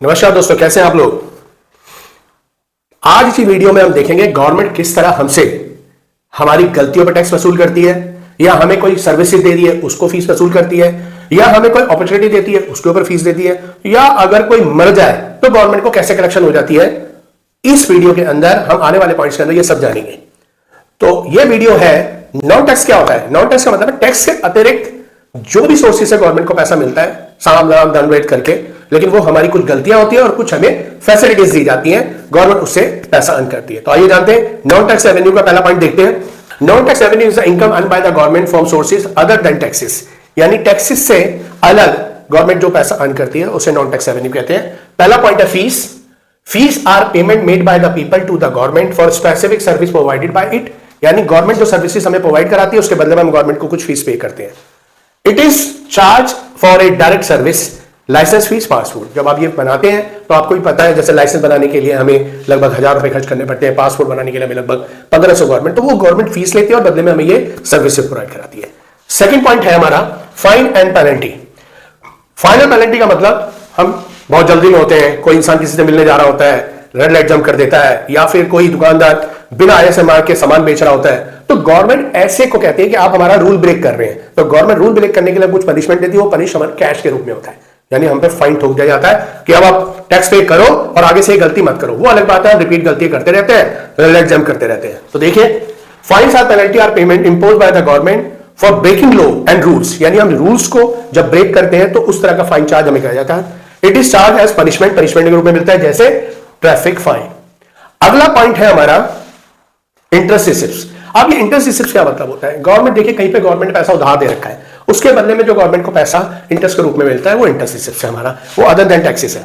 नमस्कार दोस्तों, कैसे हैं आप लोग। आज की वीडियो में हम देखेंगे गवर्नमेंट किस तरह हमसे हमारी गलतियों पर टैक्स वसूल करती है, या हमें कोई सर्विसेज दे दी है उसको फीस वसूल करती है, या हमें कोई अपॉर्चुनिटी देती है उसके ऊपर फीस देती है, या अगर कोई मर जाए तो गवर्नमेंट को कैसे कलेक्शन हो जाती है। इस वीडियो के अंदर हम आने वाले पॉइंट्स के अंदर ये सब जानेंगे। तो ये वीडियो है नॉन टैक्स क्या होता है। नॉन टैक्स का मतलब है टैक्स के अतिरिक्त जो भी सोर्सेस से गवर्नमेंट को पैसा मिलता है साम दाम दंड वेट करके, लेकिन वो हमारी कुछ गलतियां होती है और कुछ हमें फैसिलिटीज दी जाती हैं, गवर्नमेंट उससे पैसा अर्न करती है। तो आइए जानते हैं नॉन टैक्स रेवेन्यू का पहला पॉइंट देखते हैं। Non tax revenue is the income earn by the government from sources other than taxes, यानी टैक्सेस से अलग गवर्नमेंट जो पैसा अर्न करती है उसे नॉन टैक्स रेवेन्यू कहते हैं। पहला पॉइंट है fees. Fees are payment made by the people to the government for specific service provided by it, यानी गवर्नमेंट जो सर्विसेज हमें प्रोवाइड कराती है उसके बदले में हम गवर्नमेंट को कुछ फीस पे करते हैं। It is charge for a direct service, license fees, passport. जब आप ये बनाते हैं तो आपको भी पता है, जैसे लाइसेंस बनाने के लिए हमें लगभग 1000 रुपए खर्च करने पड़ते हैं, पासपोर्ट बनाने के लिए हमें लगभग 1500 गवर्नमेंट, तो वो गवर्नमेंट फीस लेती है और बदले में हमें ये सर्विसेज प्रोवाइड कराती है। सेकंड पॉइंट है हमारा fine and penalty. Fine and penalty का मतलब हम बहुत जल्दी में होते हैं, कोई इंसान किसी से मिलने जा रहा होता है, रेड लाइट जंप कर देता है, या फिर कोई दुकानदार बिना आय मार के सामान बेच रहा होता है, तो गवर्नमेंट ऐसे को कहती है कि आप हमारा रूल ब्रेक कर रहे हैं। तो गवर्नमेंट रूल ब्रेक करने के लिए कुछ पनिशमेंट देती है, वो पनिश हमारे कैश के रूप में होता है, यानी हम पे फाइन ठोक दिया जाता है कि अब आप टैक्स पे करो और आगे से गलती मत करो। वो अलग बात है, रिपीट गलती करते रहते हैं, रेड लाइट जंप करते रहते हैं। तो देखिए, fines or penalty are payment imposed by the government for breaking law and rules, यानी हम रूल्स को जब ब्रेक करते हैं तो उस तरह का फाइन चार्ज हमें किया जाता है। It is charge as punishment, punishment के रूप में मिलता है, जैसे ट्रैफिक फाइन। अगला पॉइंट है हमारा इंटरेस्ट रिसिप्ट्स। अब ये इंटरेस्ट रिसिप्ट्स क्या मतलब होता है। गवर्नमेंट देखिए कहीं पे गवर्नमेंट पैसा उधार दे रखा है, उसके बदले में जो गवर्नमेंट को पैसा इंटरेस्ट के रूप में मिलता है वो इंटरेस्ट रिसिप्ट्स है हमारा, वो अदर देन टैक्सेस है।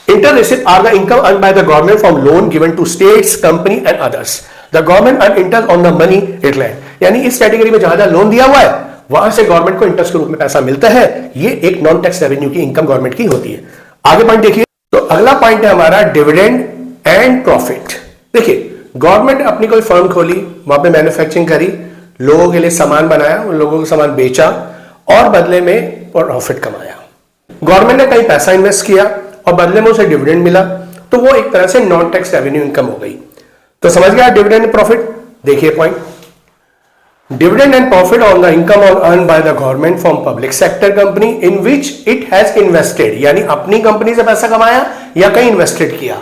Interest receipt are the income earn by the government from loan given to states, company and others. The government earn interest on the money it lend, यानी इस category में जहां जहां loan दिया हुआ है वहां से गवर्नमेंट को इंटरेस्ट के रूप में पैसा मिलता है। ये एक नॉन टैक्स रेवेन्यू की इनकम गवर्नमेंट की होती है। आगे पॉइंट देखिए, तो अगला पॉइंट है हमारा डिविडेंड एंड प्रॉफिट। देखिए, गवर्नमेंट अपनी कोई फर्म खोली, वहां पे मैन्युफैक्चरिंग करी, लोगों के लिए सामान बनाया, उन लोगों को सामान बेचा और बदले में प्रॉफिट कमाया। गवर्नमेंट ने कहीं पैसा इन्वेस्ट किया और बदले में उसे डिविडेंड मिला, तो वो एक तरह से नॉन टैक्स रेवेन्यू इनकम हो गई। तो समझ गया डिविडेंड एंड प्रॉफिट। देखिए point, dividend and profit on the income earn by the government from public sector company in which it has invested, यानी अपनी कंपनी से पैसा कमाया या कहीं इन्वेस्टेड किया।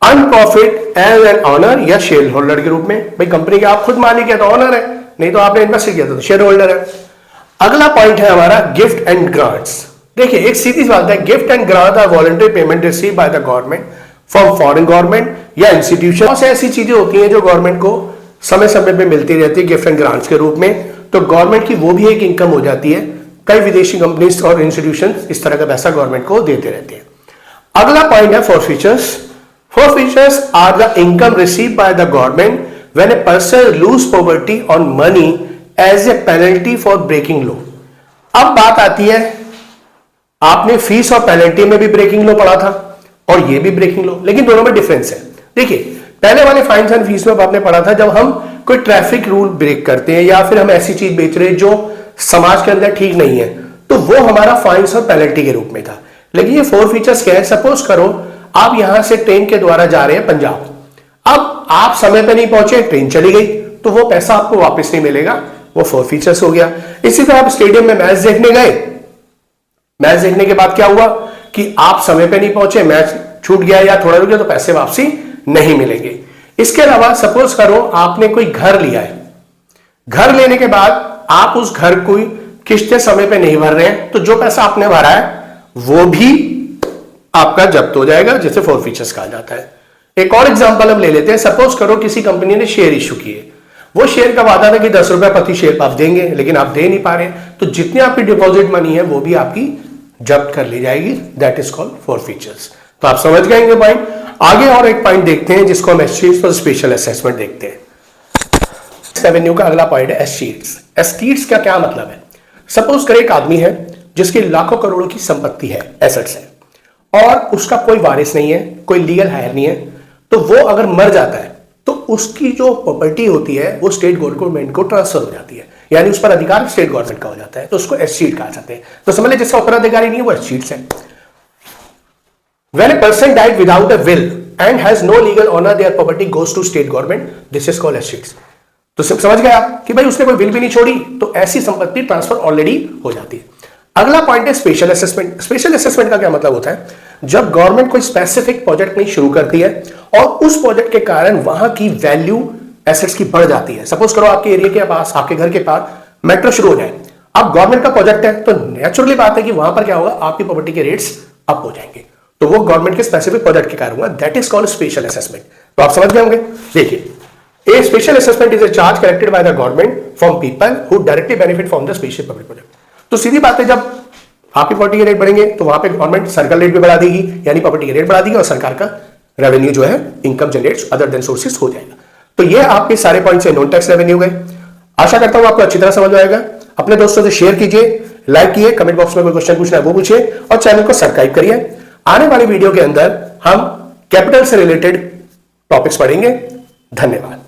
Earn profit as an owner या शेयर होल्डर के रूप में, भाई कंपनी के आप खुद मालिक है तो ऑनर है, नहीं तो आपने इन्वेस्ट किया तो शेयर होल्डर है। अगला पॉइंट है हमारा गिफ्ट एंड ग्रांट्स। देखिए एक सीधी बात है, gift and grant are voluntary payment receive by the government from foreign government या इंस्टीट्यूशन। बहुत से ऐसी चीजें होती हैं जो गवर्नमेंट को समय समय पे मिलती रहती है गिफ्ट एंड ग्रांट्स के रूप में, तो गवर्नमेंट की वो भी एक इनकम हो जाती है। कई विदेशी कंपनीज और इंस्टीट्यूशन इस तरह का पैसा गवर्नमेंट को देते रहते हैं। अगला पॉइंट है फॉरफीचर्स। Forfeitures are the income received by the government when a person lose property on money as a penalty for breaking law। अब बात आती है, आपने फीस और पेनल्टी में भी ब्रेकिंग लॉ पढ़ा था और ये भी ब्रेकिंग लॉ, लेकिन दोनों में डिफरेंस है। देखिए पहले वाले फाइन्स एंड फीस में आपने पढ़ा था जब हम कोई ट्रैफिक रूल ब्रेक करते हैं या फिर हम ऐसी चीज बेच रहे हैं जो समाज के अंदर ठीक नहीं है, तो वो हमारा फाइन्स और पेनल्टी के रूप में था। लेकिन ये फॉरफीचर्स क्या है, सपोज करो आप यहां से ट्रेन के द्वारा जा रहे हैं पंजाब, अब आप समय पे नहीं पहुंचे, ट्रेन चली गई, तो वो पैसा आपको वापस नहीं मिलेगा, वो फॉरफीचर्स हो गया। इसी तरह आप स्टेडियम में मैच देखने गए, मैच देखने के बाद क्या हुआ कि आप समय पे नहीं पहुंचे, मैच छूट गया या थोड़ा रुक गया, तो पैसे वापसी नहीं मिलेंगे। इसके अलावा सपोज करो आपने कोई घर लिया है, घर लेने के बाद आप उस घर को किस्तें समय पे नहीं भर रहे हैं, तो जो पैसा आपने भरा है वो भी आपका जब्त हो जाएगा, जिसे फॉरफीचर्स कहा जाता है। एक और एग्जांपल हम ले लेते हैं। सपोज करो किसी कंपनी ने शेयर इश्यू किए, वो शेयर का वादा था कि 10 रुपए प्रति शेयर आप देंगे, लेकिन आप दे नहीं पा रहे, तो जितनी आपकी डिपॉजिट मनी है वो भी आपकी जब्त कर ली जाएगी। That is called forfeitures. तो आप समझ गए पॉइंट। आगे और एक पॉइंट देखते हैं जिसको हम एस्टीट्स पर स्पेशल असेसमेंट देखते हैं। रेवेन्यू का अगला पॉइंट है एस्टीट्स। एस्टीट्स का क्या मतलब है। सपोज करें एक आदमी है जिसकी लाखों करोड़ों की संपत्ति है, एसेट्स है, और उसका कोई वारिस नहीं है, कोई लीगल हायर नहीं है, तो वो अगर मर जाता है तो उसकी जो प्रॉपर्टी होती है वो स्टेट गवर्नमेंट को ट्रांसफर हो जाती है, यानी उस पर अधिकार स्टेट गवर्नमेंट का हो जाता है, तो उसको एस्टीट कहा जाता है। तो समझ लें जिसका उत्तराधिकारी नहीं है वो एस्टीट्स है। When a person died without a will and has no legal honor, their property goes to state government. This is called estates. तो समझ गए आप कि भाई उसने कोई विल भी नहीं छोड़ी, तो ऐसी संपत्ति ट्रांसफर ऑलरेडी हो जाती है। अगला पॉइंट है स्पेशल असेसमेंट। स्पेशल असेसमेंट का क्या मतलब होता है? जब गवर्नमेंट कोई स्पेसिफिक प्रोजेक्ट नहीं शुरू करती है और उस प्रोजेक्ट के कारण वहां की वैल्यू एसेट्स की बढ़ जाती है। सपोज करो आपके एरिया के पास, आपके घर के पास मेट्रो शुरू हो जाए, अब गवर्नमेंट का प्रोजेक्ट है, तो नेचुरली बात है कि वहां पर क्या होगा, आपकी प्रॉपर्टी के रेट्स अप हो जाएंगे। तो वो गवर्नमेंट के स्पेसिफिक प्रोजेक्ट के कारण हुआ, that is called special assessment. तो आप समझ गए होंगे। देखिए, A special assessment is a charge collected by the government from people who directly benefit from the special public project. तो सीधी बात है, जब आपकी प्रॉपर्टी के रेट बढ़ेंगे तो वहां पे गवर्नमेंट सर्कल रेट भी बढ़ा देगी, यानी प्रॉपर्टी के रेट बढ़ा देगी और सरकार का रेवेन्यू जो है income generates other than sources हो जाएगा। तो ये आपके सारे पॉइंट्स है नॉन टैक्स रेवेन्यू गए। आशा करता हूं आपको अच्छी तरह समझ आएगा। अपने दोस्तों से शेयर कीजिए, लाइक कीजिए, कमेंट बॉक्स में कोई क्वेश्चन पूछना है वो पूछिए और चैनल को सब्सक्राइब करिए। आने वाली वीडियो के अंदर हम कैपिटल से रिलेटेड टॉपिक्स पढ़ेंगे। धन्यवाद।